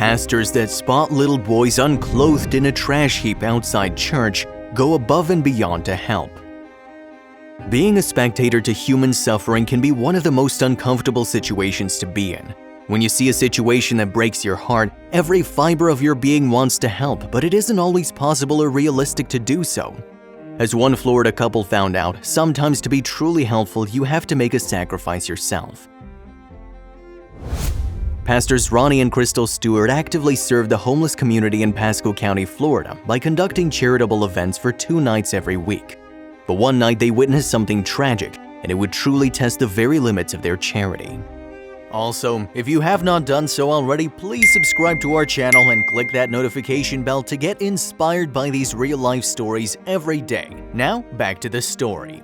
Pastors that spot little boys unclothed in a trash heap outside church go above and beyond to help. Being a spectator to human suffering can be one of the most uncomfortable situations to be in. When you see a situation that breaks your heart, every fiber of your being wants to help, but it isn't always possible or realistic to do so. As one Florida couple found out, sometimes to be truly helpful, you have to make a sacrifice yourself. Pastors Ronnie and Crystal Stewart actively serve the homeless community in Pasco County, Florida by conducting charitable events for 2 nights every week. But one night they witnessed something tragic, and it would truly test the very limits of their charity. Also, if you have not done so already, please subscribe to our channel and click that notification bell to get inspired by these real-life stories every day. Now, back to the story.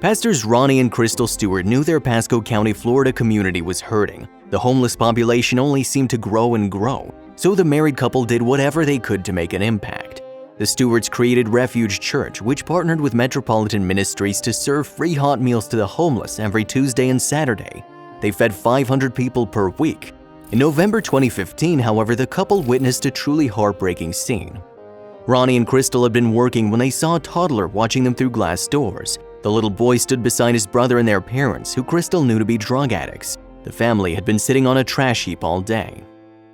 Pastors Ronnie and Crystal Stewart knew their Pasco County, Florida community was hurting. The homeless population only seemed to grow and grow, so the married couple did whatever they could to make an impact. The Stewarts created Refuge Church, which partnered with Metropolitan Ministries to serve free hot meals to the homeless every Tuesday and Saturday. They fed 500 people per week. In November 2015, however, the couple witnessed a truly heartbreaking scene. Ronnie and Crystal had been working when they saw a toddler watching them through glass doors. The little boy stood beside his brother and their parents, who Crystal knew to be drug addicts. The family had been sitting on a trash heap all day.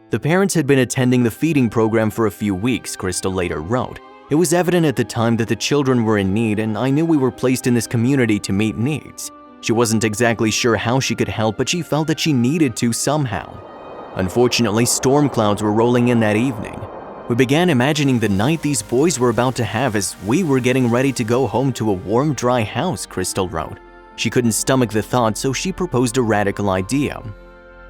The parents had been attending the feeding program for a few weeks, Crystal later wrote. It was evident at the time that the children were in need, and I knew we were placed in this community to meet needs. She wasn't exactly sure how she could help, but she felt that she needed to somehow. Unfortunately, storm clouds were rolling in that evening. We began imagining the night these boys were about to have as we were getting ready to go home to a warm, dry house, Crystal wrote. She couldn't stomach the thought, so she proposed a radical idea.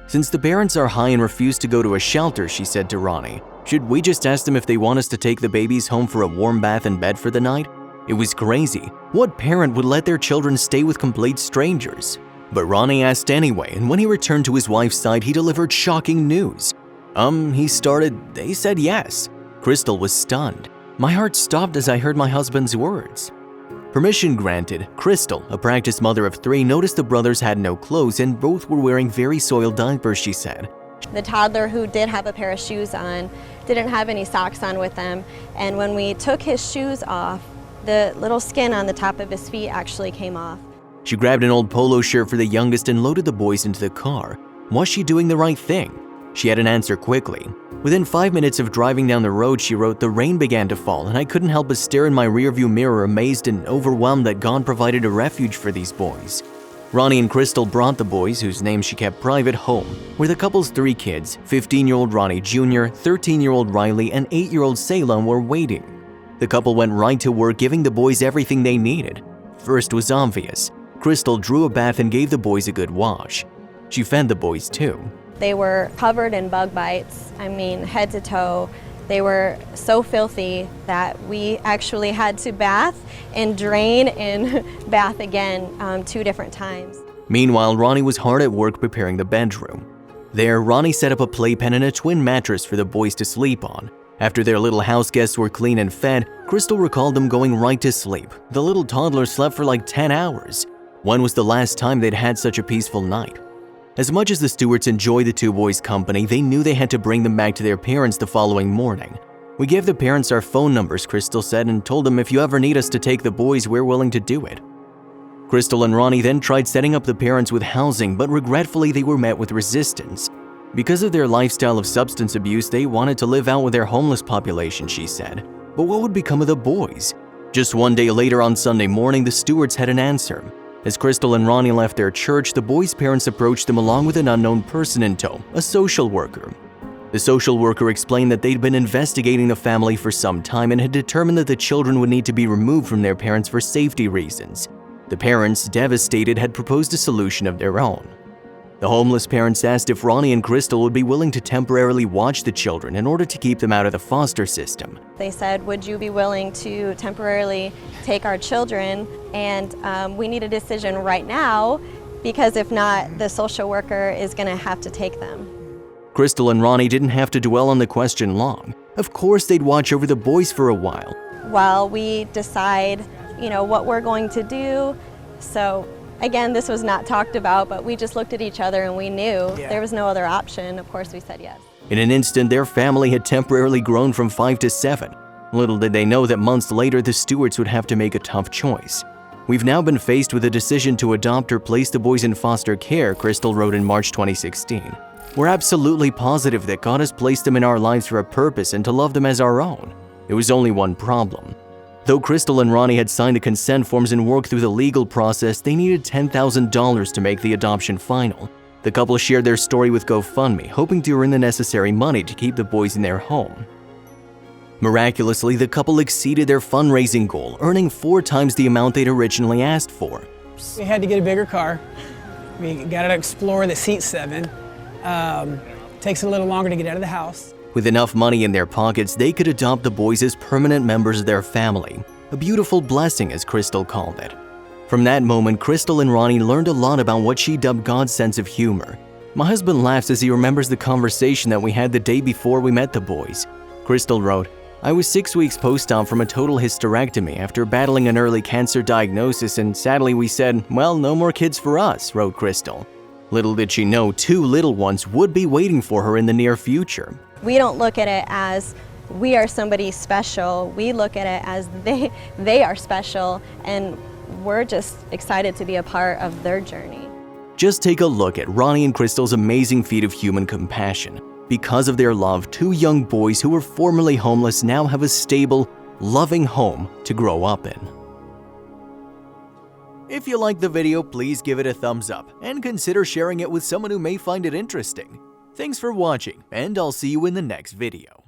Since the parents are high and refuse to go to a shelter, she said to Ronnie, should we just ask them if they want us to take the babies home for a warm bath and bed for the night? It was crazy. What parent would let their children stay with complete strangers? But Ronnie asked anyway, and when he returned to his wife's side, he delivered shocking news. They said yes. Crystal was stunned. My heart stopped as I heard my husband's words. Permission granted, Crystal, a practiced mother of 3, noticed the brothers had no clothes and both were wearing very soiled diapers, she said. The toddler, who did have a pair of shoes on, didn't have any socks on with them, and when we took his shoes off, the little skin on the top of his feet actually came off. She grabbed an old polo shirt for the youngest and loaded the boys into the car. Was she doing the right thing? She had an answer quickly. Within 5 minutes of driving down the road, she wrote, the rain began to fall and I couldn't help but stare in my rearview mirror, amazed and overwhelmed that God provided a refuge for these boys. Ronnie and Crystal brought the boys, whose names she kept private, home, where the couple's 3 kids, 15-year-old Ronnie Jr., 13-year-old Riley, and 8-year-old Salem, were waiting. The couple went right to work, giving the boys everything they needed. First was obvious. Crystal drew a bath and gave the boys a good wash. She fed the boys too. They were covered in bug bites, head to toe. They were so filthy that we actually had to bath and drain and bath again 2 different times. Meanwhile, Ronnie was hard at work preparing the bedroom. There, Ronnie set up a playpen and a twin mattress for the boys to sleep on. After their little house guests were clean and fed, Crystal recalled them going right to sleep. The little toddler slept for like 10 hours. When was the last time they'd had such a peaceful night? As much as the Stewarts enjoyed the 2 boys' company, they knew they had to bring them back to their parents the following morning. We gave the parents our phone numbers, Crystal said, and told them if you ever need us to take the boys, we're willing to do it. Crystal and Ronnie then tried setting up the parents with housing, but regretfully they were met with resistance. Because of their lifestyle of substance abuse, they wanted to live out with their homeless population, she said. But what would become of the boys? Just 1 day later on Sunday morning, the Stewarts had an answer. As Crystal and Ronnie left their church, the boys' parents approached them along with an unknown person in tow, a social worker. The social worker explained that they'd been investigating the family for some time and had determined that the children would need to be removed from their parents for safety reasons. The parents, devastated, had proposed a solution of their own. The homeless parents asked if Ronnie and Crystal would be willing to temporarily watch the children in order to keep them out of the foster system. They said, would you be willing to temporarily take our children? And we need a decision right now, because if not, the social worker is going to have to take them. Crystal and Ronnie didn't have to dwell on the question long. Of course, they'd watch over the boys for a while. While we decide, what we're going to do. So again, this was not talked about, but we just looked at each other and we knew there was no other option. Of course, we said yes. In an instant, their family had temporarily grown from 5 to 7. Little did they know that months later, the Stewarts would have to make a tough choice. "We've now been faced with a decision to adopt or place the boys in foster care," Crystal wrote in March 2016. "We're absolutely positive that God has placed them in our lives for a purpose and to love them as our own. There was only one problem. Though Crystal and Ronnie had signed the consent forms and worked through the legal process, they needed $10,000 to make the adoption final. The couple shared their story with GoFundMe, hoping to earn the necessary money to keep the boys in their home. Miraculously, the couple exceeded their fundraising goal, earning 4 times the amount they'd originally asked for. We had to get a bigger car. We got an Explorer that seats 7. Takes a little longer to get out of the house. With enough money in their pockets, they could adopt the boys as permanent members of their family. A beautiful blessing, as Crystal called it. From that moment, Crystal and Ronnie learned a lot about what she dubbed God's sense of humor. "My husband laughs as he remembers the conversation that we had the day before we met the boys." Crystal wrote, "I was 6 weeks post-op from a total hysterectomy after battling an early cancer diagnosis, and sadly we said, well, no more kids for us," wrote Crystal. Little did she know 2 little ones would be waiting for her in the near future. We don't look at it as we are somebody special. We look at it as they are special, and we're just excited to be a part of their journey. Just take a look at Ronnie and Crystal's amazing feat of human compassion. Because of their love, 2 young boys who were formerly homeless now have a stable, loving home to grow up in. If you liked the video, please give it a thumbs up and consider sharing it with someone who may find it interesting. Thanks for watching, and I'll see you in the next video.